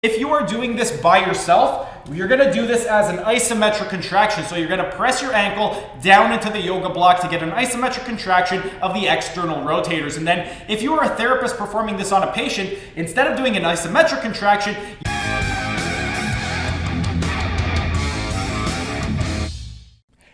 If you are doing this by yourself, you're going to do this as an isometric contraction. So you're going to press your ankle down into the yoga block to get an isometric contraction of the external rotators. And then if you are a therapist performing this on a patient, instead of doing an isometric contraction,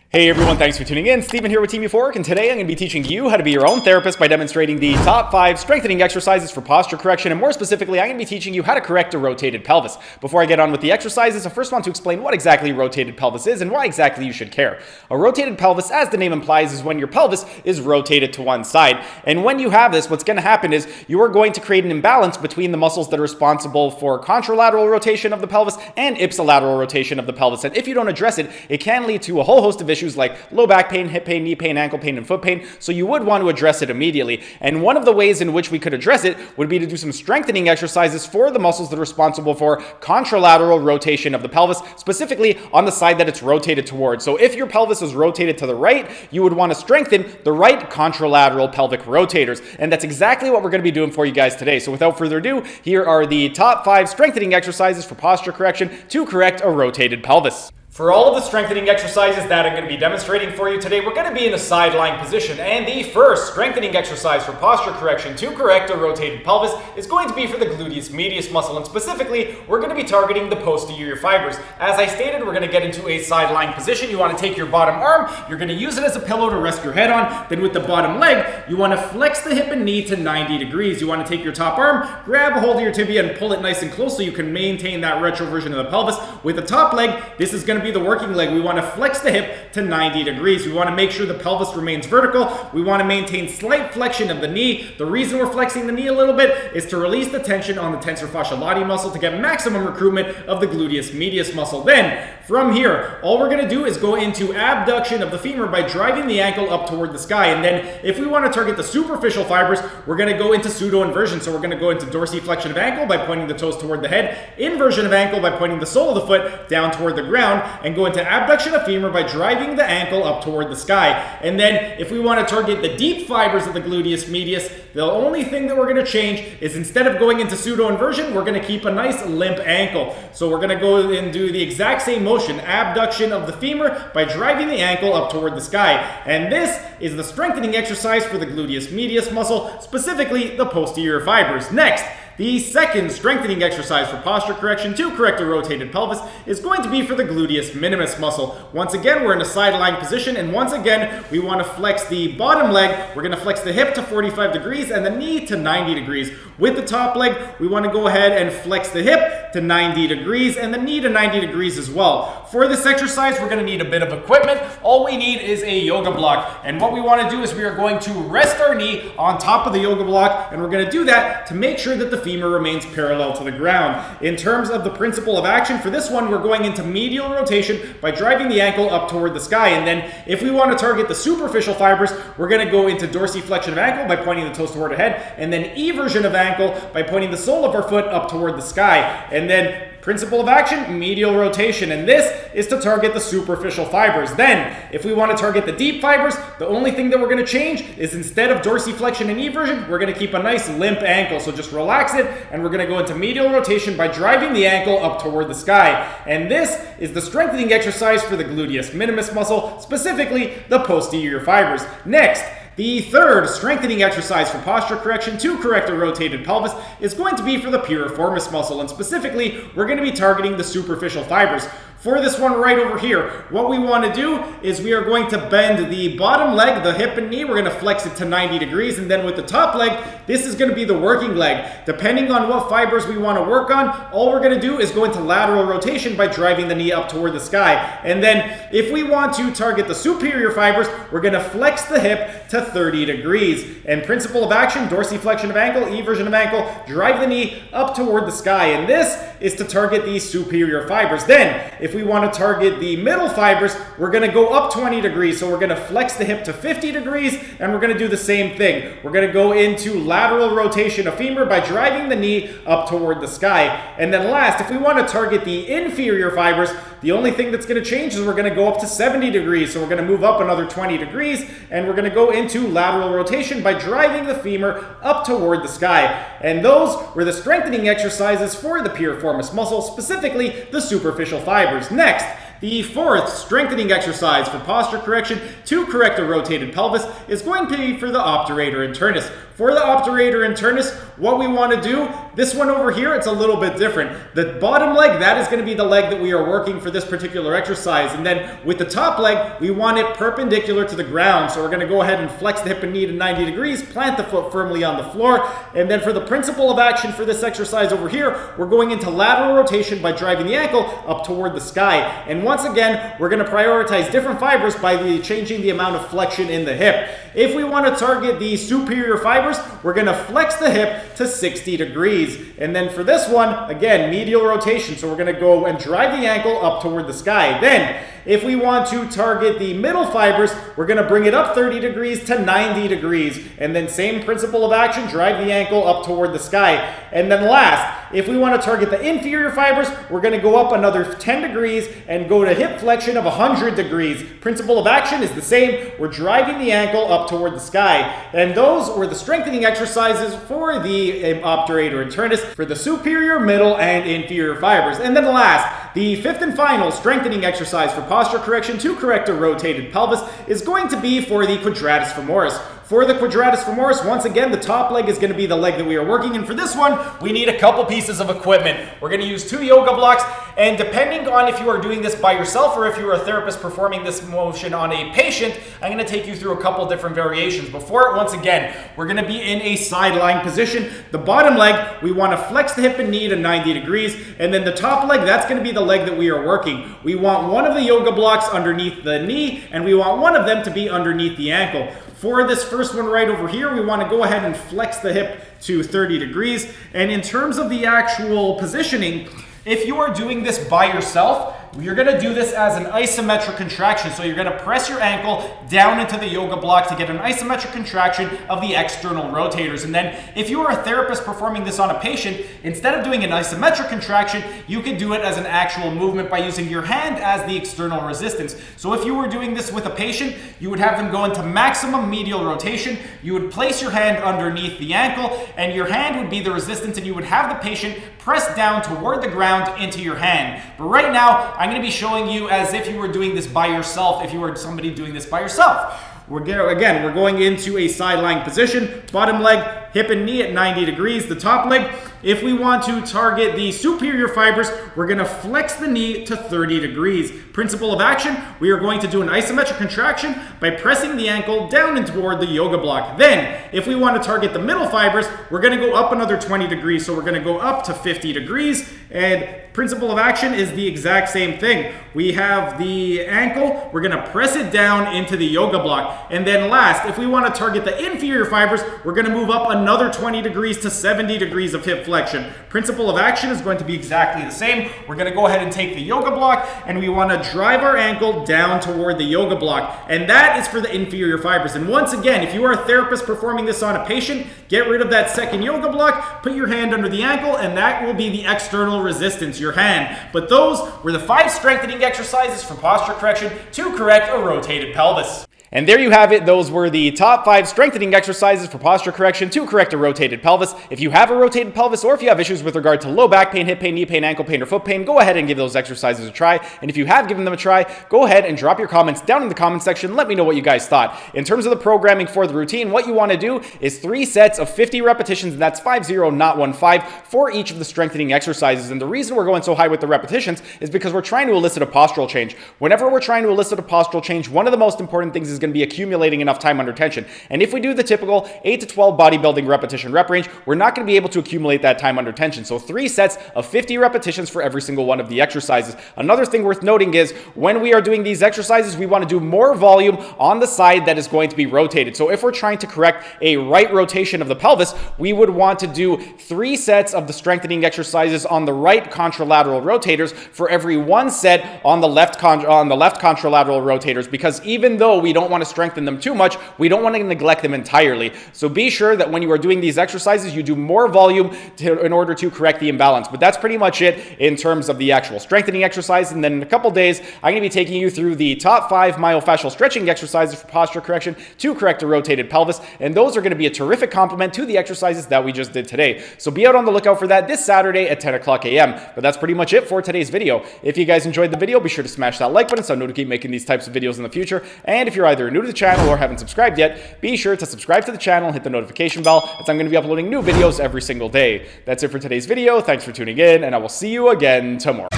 Hey everyone, thanks for tuning in. Steven here with Team Euphoric, and today I'm going to be teaching you how to be your own therapist by demonstrating the top 5 strengthening exercises for posture correction, and more specifically, I'm going to be teaching you how to correct a rotated pelvis. Before I get on with the exercises, I first want to explain what exactly rotated pelvis is and why exactly you should care. A rotated pelvis, as the name implies, is when your pelvis is rotated to one side. And when you have this, what's going to happen is you are going to create an imbalance between the muscles that are responsible for contralateral rotation of the pelvis and ipsilateral rotation of the pelvis. And if you don't address it, it can lead to a whole host of issues like low back pain, hip pain, knee pain, ankle pain, and foot pain. So you would want to address it immediately. And one of the ways in which we could address it would be to do some strengthening exercises for the muscles that are responsible for contralateral rotation of the pelvis, specifically on the side that it's rotated towards. So if your pelvis is rotated to the right, you would want to strengthen the right contralateral pelvic rotators. And that's exactly what we're going to be doing for you guys today. So without further ado, here are the top 5 strengthening exercises for posture correction to correct a rotated pelvis. For all of the strengthening exercises that I'm going to be demonstrating for you today, we're going to be in a side lying position. And the first strengthening exercise for posture correction to correct a rotated pelvis is going to be for the gluteus medius muscle. And specifically, we're going to be targeting the posterior fibers. As I stated, we're going to get into a side lying position. You want to take your bottom arm, you're going to use it as a pillow to rest your head on. Then with the bottom leg, you want to flex the hip and knee to 90 degrees. You want to take your top arm, grab a hold of your tibia and pull it nice and close so you can maintain that retroversion of the pelvis. With the top leg, this is going to be the working leg. We want to flex the hip to 90 degrees. We want to make sure the pelvis remains vertical. We want to maintain slight flexion of the knee. The reason we're flexing the knee a little bit is to release the tension on the tensor fasciae lati muscle to get maximum recruitment of the gluteus medius muscle. Then, from here, all we're going to do is go into abduction of the femur by driving the ankle up toward the sky. And then, if we want to target the superficial fibers, we're going to go into pseudo-inversion. So we're going to go into dorsiflexion of ankle by pointing the toes toward the head, inversion of ankle by pointing the sole of the foot down toward the ground, and go into abduction of femur by driving the ankle up toward the sky. And then if we want to target the deep fibers of the gluteus medius, the only thing that we're going to change is instead of going into pseudo-inversion, we're going to keep a nice limp ankle. So we're going to go and do the exact same motion, abduction of the femur by driving the ankle up toward the sky. And this is the strengthening exercise for the gluteus medius muscle, specifically the posterior fibers. Next, the second strengthening exercise for posture correction to correct a rotated pelvis is going to be for the gluteus minimus muscle. Once again, we're in a side lying position, and once again, we want to flex the bottom leg. We're going to flex the hip to 45 degrees and the knee to 90 degrees. With the top leg, we want to go ahead and flex the hip to 90 degrees and the knee to 90 degrees as well. For this exercise, we're going to need a bit of equipment. All we need is a yoga block. And what we want to do is we are going to rest our knee on top of the yoga block, and we're going to do that to make sure that the femur remains parallel to the ground. In terms of the principle of action, for this one, we're going into medial rotation by driving the ankle up toward the sky. And then if we want to target the superficial fibers, we're going to go into dorsiflexion of ankle by pointing the toes toward the head, and then eversion of ankle by pointing the sole of our foot up toward the sky. And then principle of action, medial rotation, and this is to target the superficial fibers. Then, if we want to target the deep fibers, the only thing that we're going to change is instead of dorsiflexion and eversion, we're going to keep a nice limp ankle. So just relax it, and we're going to go into medial rotation by driving the ankle up toward the sky. And this is the strengthening exercise for the gluteus minimus muscle, specifically the posterior fibers. Next, the third strengthening exercise for posture correction to correct a rotated pelvis is going to be for the piriformis muscle, and specifically, we're going to be targeting the superficial fibers. For this one right over here, what we want to do is we are going to bend the bottom leg, the hip and knee. We're going to flex it to 90 degrees. And then with the top leg, this is going to be the working leg. Depending on what fibers we want to work on, all we're going to do is go into lateral rotation by driving the knee up toward the sky. And then if we want to target the superior fibers, we're going to flex the hip to 30 degrees. And principle of action, dorsiflexion of ankle, eversion of ankle, drive the knee up toward the sky. And this is to target the superior fibers. Then, if we want to target the middle fibers, we're going to go up 20 degrees. So we're going to flex the hip to 50 degrees, and we're going to do the same thing. We're going to go into lateral rotation of femur by driving the knee up toward the sky. And then last, if we want to target the inferior fibers, the only thing that's going to change is we're going to go up to 70 degrees. So we're going to move up another 20 degrees, and we're going to go into lateral rotation by driving the femur up toward the sky. And those were the strengthening exercises for the piriformis piriformis muscle, specifically the superficial fibers. Next, the fourth strengthening exercise for posture correction to correct a rotated pelvis is going to be for the obturator internus. For the obturator internus, what we want to do, this one over here, it's a little bit different. The bottom leg, that is going to be the leg that we are working for this particular exercise. And then with the top leg, we want it perpendicular to the ground. So we're going to go ahead and flex the hip and knee to 90 degrees, plant the foot firmly on the floor. And then for the principle of action for this exercise over here, we're going into lateral rotation by driving the ankle up toward the sky. And once again, we're going to prioritize different fibers by changing the amount of flexion in the hip. If we want to target the superior fibers, we're going to flex the hip to 60 degrees. And then for this one, again, medial rotation. So we're going to go and drive the ankle up toward the sky. Then, if we want to target the middle fibers, we're going to bring it up 30 degrees to 90 degrees. And then same principle of action, drive the ankle up toward the sky. And then last, if we want to target the inferior fibers, we're going to go up another 10 degrees and go to hip flexion of 100 degrees. Principle of action is the same. We're driving the ankle up toward the sky. And those were the strengthening exercises for the obturator internus for the superior, middle, and inferior fibers. And then last, the fifth and final strengthening exercise for posture correction to correct a rotated pelvis is going to be for the Quadratus femoris. For the Quadratus femoris, once again, the top leg is going to be the leg that we are working. And for this one, we need a couple pieces of equipment. We're going to use 2 yoga blocks. And depending on if you are doing this by yourself or if you are a therapist performing this motion on a patient, I'm going to take you through a couple different variations. Before it, once again, we're going to be in a sideline position. The bottom leg, we want to flex the hip and knee to 90 degrees. And then the top leg, that's going to be the leg that we are working. We want one of the yoga blocks underneath the knee, and we want one of them to be underneath the ankle. For this first one right over here, we want to go ahead and flex the hip to 30 degrees. And in terms of the actual positioning, if you are doing this by yourself, you're going to do this as an isometric contraction. So you're going to press your ankle down into the yoga block to get an isometric contraction of the external rotators. And then if you are a therapist performing this on a patient, instead of doing an isometric contraction, you could do it as an actual movement by using your hand as the external resistance. So if you were doing this with a patient, you would have them go into maximum medial rotation. You would place your hand underneath the ankle, and your hand would be the resistance, and you would have the patient press down toward the ground into your hand. But right now, I'm going to be showing you as if you were doing this by yourself, if you were somebody doing this by yourself. We're going into a sideline position. Bottom leg, hip and knee at 90 degrees. The top leg, if we want to target the superior fibers, we're going to flex the knee to 30 degrees. Principle of action, we are going to do an isometric contraction by pressing the ankle down and toward the yoga block. Then, if we want to target the middle fibers, we're going to go up another 20 degrees. So we're going to go up to 50 degrees. And principle of action is the exact same thing. We have the ankle, we're going to press it down into the yoga block. And then last, if we want to target the inferior fibers, we're going to move up another 20 degrees to 70 degrees of hip flexion. Principle of action is going to be exactly the same. We're going to go ahead and take the yoga block, and we want to drive our ankle down toward the yoga block. And that is for the inferior fibers. And once again, if you are a therapist performing this on a patient, get rid of that second yoga block, put your hand under the ankle, and that will be the external resistance, your hand. But those were the 5 strengthening exercises for posture correction to correct a rotated pelvis. And there you have it. Those were the top 5 strengthening exercises for posture correction to correct a rotated pelvis. If you have a rotated pelvis, or if you have issues with regard to low back pain, hip pain, knee pain, ankle pain, or foot pain, go ahead and give those exercises a try. And if you have given them a try, go ahead and drop your comments down in the comment section. Let me know what you guys thought. In terms of the programming for the routine, what you want to do is 3 sets of 50 repetitions, and that's 5-0, not 1-5, for each of the strengthening exercises. And the reason we're going so high with the repetitions is because we're trying to elicit a postural change. Whenever we're trying to elicit a postural change, one of the most important things is going to be accumulating enough time under tension. And if we do the typical 8 to 12 bodybuilding repetition rep range, we're not going to be able to accumulate that time under tension. So 3 sets of 50 repetitions for every single one of the exercises. Another thing worth noting is when we are doing these exercises, we want to do more volume on the side that is going to be rotated. So if we're trying to correct a right rotation of the pelvis, we would want to do 3 sets of the strengthening exercises on the right contralateral rotators for every 1 set on the left contralateral rotators, because even though we don't don't want to strengthen them too much. We don't want to neglect them entirely. So be sure that when you are doing these exercises, you do more volume in order to correct the imbalance. But that's pretty much it in terms of the actual strengthening exercise. And then in a couple days, I'm going to be taking you through the top 5 myofascial stretching exercises for posture correction to correct a rotated pelvis. And those are going to be a terrific complement to the exercises that we just did today. So be out on the lookout for that this Saturday at 10 o'clock a.m. But that's pretty much it for today's video. If you guys enjoyed the video, be sure to smash that like button so I know to keep making these types of videos in the future. And if you're either new to the channel or haven't subscribed yet, be sure to subscribe to the channel and hit the notification bell, as I'm going to be uploading new videos every single day. That's it for today's video. Thanks for tuning in, and I will see you again tomorrow.